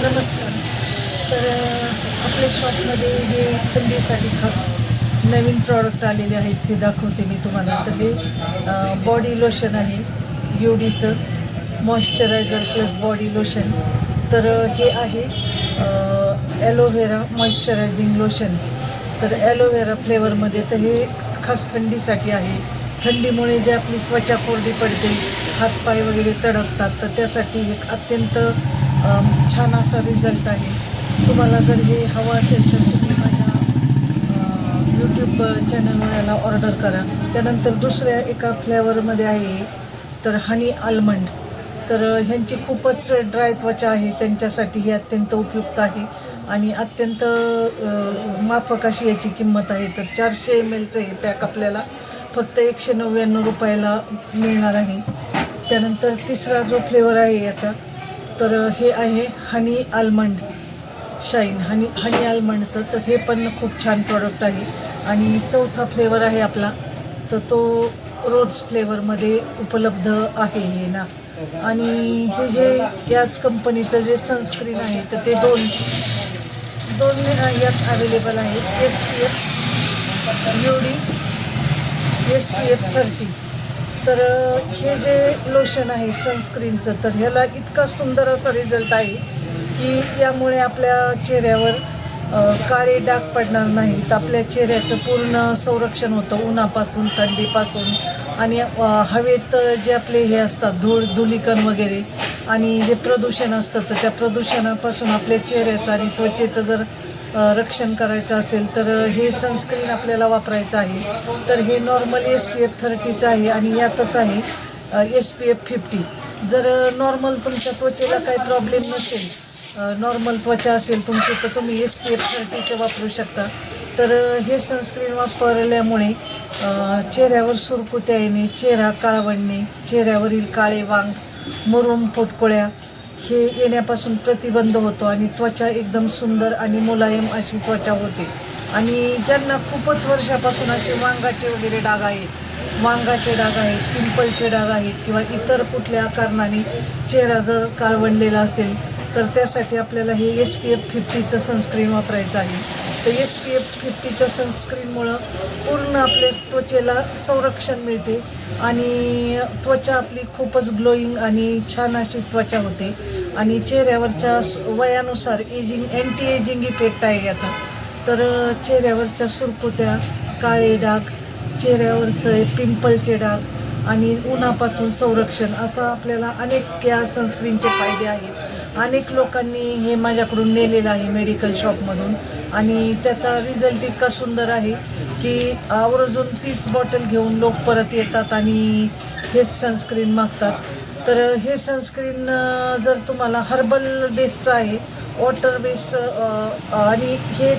नमस्कार. तर आपल्या शॉपमध्ये हे थंडीसाठी खास नवीन प्रॉडक्ट आलेले आहेत, ते दाखवते मी तुम्हाला. तर हे बॉडी लोशन आहे, ब्युटीचं मॉइश्चरायझर प्लस बॉडी लोशन. तर हे आहे ॲलोव्हेरा मॉइश्चरायझिंग लोशन. तर ॲलोव्हेरा फ्लेवरमध्ये. तर हे खास थंडीसाठी आहे. थंडीमुळे जे आपली त्वचा कोरडी पडते, हातपाय वगैरे तडकतात, तर त्यासाठी एक अत्यंत छान असा रिझल्ट आहे. तुम्हाला जर हे हवं असेल तर तुम्ही माझ्या यूट्यूब चॅनलवर याला ऑर्डर करा. त्यानंतर दुसऱ्या एका फ्लेवरमध्ये आहे तर हनी आल्मंड. तर ह्यांची खूपच ड्राय त्वचा आहे, त्यांच्यासाठी हे अत्यंत उपयुक्त आहे आणि अत्यंत माफक अशी याची किंमत आहे. तर 400 ml हे पॅक आपल्याला फक्त 199 रुपयाला मिळणार आहे. त्यानंतर तिसरा जो फ्लेवर आहे याचा, तर हे आहे हनी आल्मंड शाईन. हनी आल्मंडचं. तर हे पण खूप छान प्रॉडक्ट आहे. आणि चौथा फ्लेवर आहे आपला, तर तो रोज फ्लेवरमध्ये उपलब्ध आहे हे ना. आणि हे जे याच कंपनीचं जे सनस्क्रीन आहे, तर ते दोन यात अवेलेबल आहे. SPF 30. तर हे जे लोशन आहे सनस्क्रीनचं, तर ह्याला इतका सुंदर असा रिझल्ट आहे की यामुळे आपल्या चेहऱ्यावर काळे डाग पडणार नाहीत. आपल्या चेहऱ्याचं पूर्ण संरक्षण होतं उन्हापासून, थंडीपासून. आणि हवेत जे आपले हे असतात धुलीकण वगैरे आणि जे प्रदूषण असतं, तर त्या प्रदूषणापासून आपल्या चेहऱ्याचं आणि त्वचेचं जर रक्षण करायचं असेल तर हे सनस्क्रीन आपल्याला वापरायचं आहे. तर हे नॉर्मल SPF 30चं आहे आणि यातच आहे SPF 50. जर नॉर्मल तुमच्या त्वचेला काही प्रॉब्लेम नसेल, नॉर्मल त्वचा असेल तुमची, तर तुम्ही SPF 30चं वापरू शकता. तर हे सनस्क्रीन वापरल्यामुळे चेहऱ्यावर सुरकुत्या येणे, चेहरा काळवंडणे, चेहऱ्यावरील काळे वांग, मुरूम, पोटकोळ्या हे येण्यापासून प्रतिबंध होतो आणि त्वचा एकदम सुंदर आणि मुलायम अशी त्वचा होते. आणि ज्यांना खूपच वर्षापासून असे वांगाचे वगैरे डाग आहेत, पिंपलचे डाग आहेत, किंवा इतर कुठल्या कारणाने चेहरा जर काळवंडलेला असेल, तर त्यासाठी आपल्याला हे SPF 50चं सनस्क्रीन वापरायचं आहे. तर SPF 50च्या सनस्क्रीनमुळं पूर्ण आपल्या त्वचेला संरक्षण मिळते आणि त्वचा आपली खूपच ग्लोईंग आणि छान अशी त्वचा होते. आणि चेहऱ्यावरच्या वयानुसार अँटी एजिंग इफेक्ट आहे याचा. तर चेहऱ्यावरच्या सुरकुत्या, काळे डाग, चेहऱ्यावरचं पिंपलचे डाग आणि उन्हापासून संरक्षण, असं आपल्याला अनेक या सनस्क्रीनचे फायदे आहेत. अनेक लोकांनी हे माझ्याकडून नेलेलं आहे मेडिकल शॉपमधून आणि त्याचा रिझल्ट इतका सुंदर आहे की आवर्जून तीच बॉटल घेऊन लोक परत येतात आणि हेच सनस्क्रीन मागतात. तर हे सनस्क्रीन जर तुम्हाला हर्बल बेसचं आहे, वॉटर बेस, आणि हे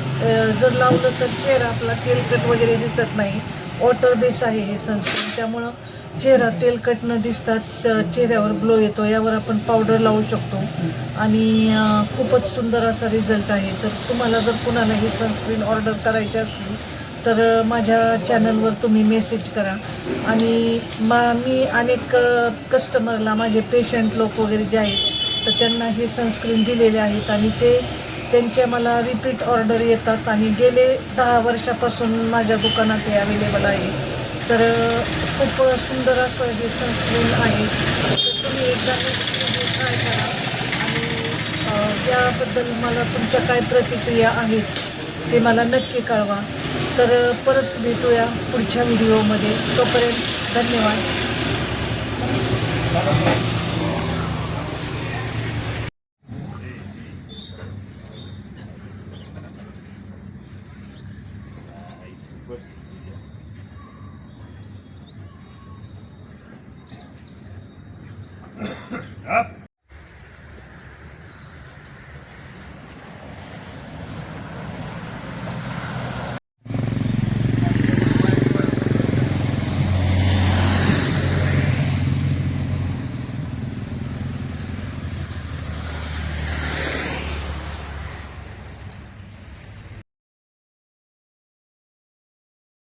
जर लावलं तर चेहरा आपला तेलकट वगैरे दिसत नाही. वॉटर बेस आहे हे सनस्क्रीन, त्यामुळं चेहरा तेलकट न दिसतात चेहऱ्यावर ग्लो येतो. यावर आपण पावडर लावू शकतो आणि खूपच सुंदर असा रिझल्ट आहे. तर तुम्हाला जर कुणाला हे सनस्क्रीन ऑर्डर करायचे असतील तर माझ्या चॅनलवर तुम्ही मेसेज करा. आणि मी अनेक कस्टमरला, माझे पेशंट लोक वगैरे जे आहेत, तर त्यांना हे सनस्क्रीन दिलेले आहेत आणि त्यांच्या मला रिपीट ऑर्डर येतात आणि गेले 10 वर्षापासून माझ्या दुकानात हे अवेलेबल आहे. तर खूप सुंदर असं हे सनस्क्रीन आहे. तर तुम्ही एकदा ट्राय करा आणि याबद्दल मला तुमच्या काय प्रतिक्रिया आहेत ते मला नक्की कळवा. तर परत भेटूया पुढच्या व्हिडिओमध्ये. तोपर्यंत धन्यवाद. Up.